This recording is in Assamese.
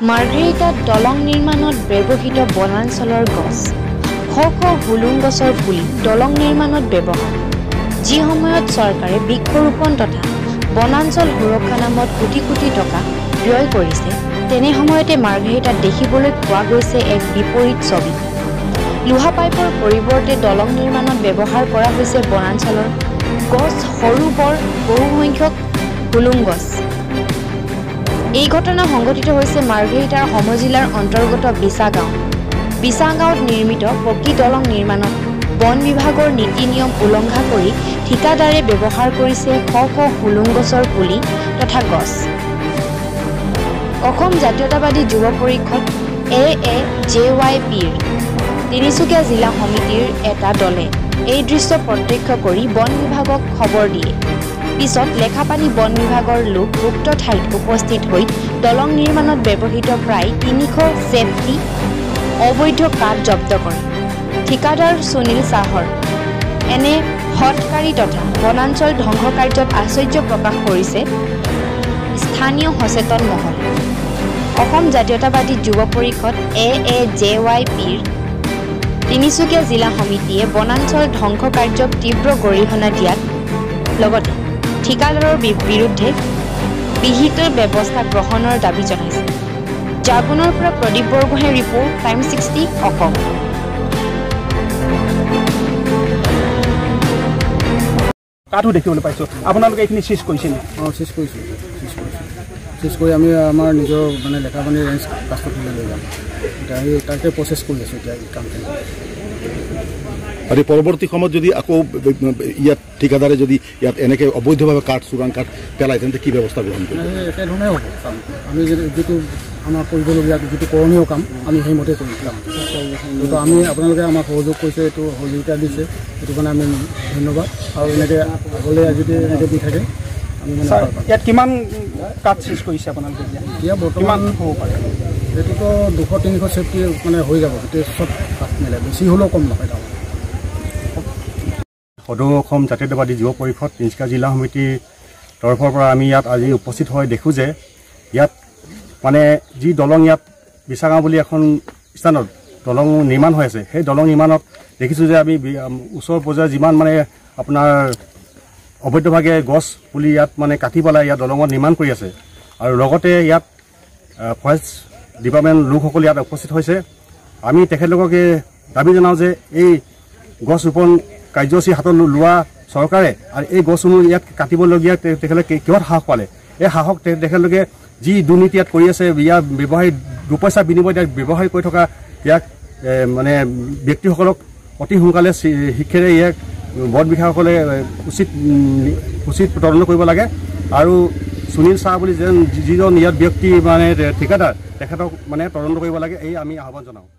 মাৰ্ঘেৰিটাত দলং নিৰ্মাণত ব্যৱহৃত বনাঞ্চলৰ গছ শ হুলুং গছৰ পুলি দলং নিৰ্মাণত ব্যৱহাৰ যি সময়ত চৰকাৰে বৃক্ষৰোপণ তথা বনাঞ্চল সুৰক্ষা নামত কোটি কোটি টকা ব্যয় কৰিছে তেনে সময়তে মাৰ্ঘেৰিটাত দেখিবলৈ পোৱা গৈছে এক বিপৰীত ছবি লোহা পাইপৰ পৰিৱৰ্তে দলং নিৰ্মাণত ব্যৱহাৰ কৰা হৈছে বনাঞ্চলৰ গছ সৰু বৰ বহুসংখ্যক হুলুং গছ এই ঘটনা সংঘটিত হৈছে মাৰ্ঘেৰিটাৰ সমজিলাৰ অন্তৰ্গত বিছাগাঁৱত নিৰ্মিত পকী দলং নিৰ্মাণত বন বিভাগৰ নীতি নিয়ম উলংঘা কৰি ঠিকাদাৰে ব্যৱহাৰ কৰিছে শ হুলুং গছৰ পুলি তথা গছ অসম জাতীয়তাবাদী যুৱ পৰিষদ AAJYPৰ তিনিচুকীয়া জিলা সমিতিৰ এটা দলে এই দৃশ্য প্ৰত্যক্ষ কৰি বন বিভাগক খবৰ দিয়ে পিছত লেখাপানী বন বিভাগৰ লোক উক্ত ঠাইত উপস্থিত হৈ দলং নিৰ্মাণত ব্যৱহৃত প্ৰায় 300 চেফটি অবৈধ কাঠ জব্দ কৰে ঠিকাদাৰ সুনীল সাহৰ এনে হঠকাৰী তথা বনাঞ্চল ধ্বংস কাৰ্যত আশ্চৰ্য প্ৰকাশ কৰিছে স্থানীয় সচেতন মহল অসম জাতীয়তাবাদী যুৱ পৰিষদ AAJYPৰ তিনিচুকীয়া জিলা সমিতিয়ে বনাঞ্চল ধ্বংস কাৰ্যক তীব্ৰ গৰিহণা দিয়াত লগতে ঠিকাদাৰৰ বিৰুদ্ধে বিহিত ব্যৱস্থা গ্ৰহণৰ দাবী জনাইছে জাগুনৰ পৰা প্ৰদীপ বৰগোহাঁই ৰিপৰ্ট টাইম 60 অসম কাঠো দেখিবলৈ পাইছো আপোনালোকে এইখিনি চেজ কৰিছে নে চেজ কৰি আমি আমাৰ নিজৰ মানে লেখাপানী ৰেঞ্জ কাষ্টলৈ লৈ যাম এতিয়া আমি তাকে প্ৰচেছ কৰি আছোঁ এতিয়া কামখিনি আৰু পৰৱৰ্তী সময়ত যদি আকৌ ইয়াত ঠিকাদাৰে যদি ইয়াত এনেকৈ অবৈধভাৱে কাঠ চোৰাং কাঠ পেলায় তেন্তে কি ব্যৱস্থা গ্ৰহণ কৰিব একেধৰণে হ'ব কাম আমি যিটো আমাৰ কৰিবলগীয়া যিটো কৰণীয় কাম আমি সেইমতে কৰিম কাম গতিকে আমি আপোনালোকে আমাক সহযোগ কৰিছে এইটো সহযোগিতা দিছে সেইটো কাৰণে আমি ধন্যবাদ আৰু এনেকৈ আগলৈ যদি এনেকৈ দি থাকে আমি মানে ইয়াত কিমান কাঠ চেজ কৰিছে আপোনালোকে এতিয়া বৰ্তমান হ'ব পাৰে এইটোতো 200-300 চেফটি মানে হৈ যাব গোটেই চব কাঠ মিলে বেছি হ'লেও কম নহয় তাৰমানে সদৌ অসম জাতীয়তাবাদী যুৱ পৰিষদ তিনিচুকীয়া জিলা সমিতিৰ তৰফৰ পৰা আমি ইয়াত আজি উপস্থিত হৈ দেখোঁ যে ইয়াত মানে যি দলং ইয়াত বিছাগাঁও বুলি এখন স্থানত দলং নিৰ্মাণ হৈ আছে সেই দলং নিৰ্মাণত দেখিছোঁ যে আমি ওচৰ পৰ্যায়ৰ যিমান মানে আপোনাৰ অবৈধভাৱে গছ পুলি ইয়াত মানে কাটি পেলাই ইয়াত দলঙত নিৰ্মাণ কৰি আছে আৰু লগতে ইয়াত ফৰেষ্ট ডিপাৰ্টমেণ্ট লোকসকল ইয়াত উপস্থিত হৈছে আমি তেখেতলোককে দাবী জনাওঁ যে এই গছ ৰোপণ কাৰ্যসূচী হাতত লোৱা চৰকাৰে আৰু এই গছসমূহ ইয়াত কাটিবলগীয়া তেখেতলোকে কিহত সাহস পালে এই সাহস তেখেতলোকে যি দুৰ্নীতি ইয়াত কৰি আছে ইয়াৰ ব্যৱসায়ী দুপইচা বিনিময়ত ইয়াত ব্যৱসায় কৰি থকা ইয়াক মানে ব্যক্তিসকলক অতি সোনকালে শিক্ষাৰে ইয়াক বন বিষয়াসকলে উচিত তদন্ত কৰিব লাগে আৰু সুনীল শাহ বুলি যিজন ইয়াত ব্যক্তি মানে ঠিকাদাৰ তেখেতক মানে তদন্ত কৰিব লাগে এই আমি আহ্বান জনাওঁ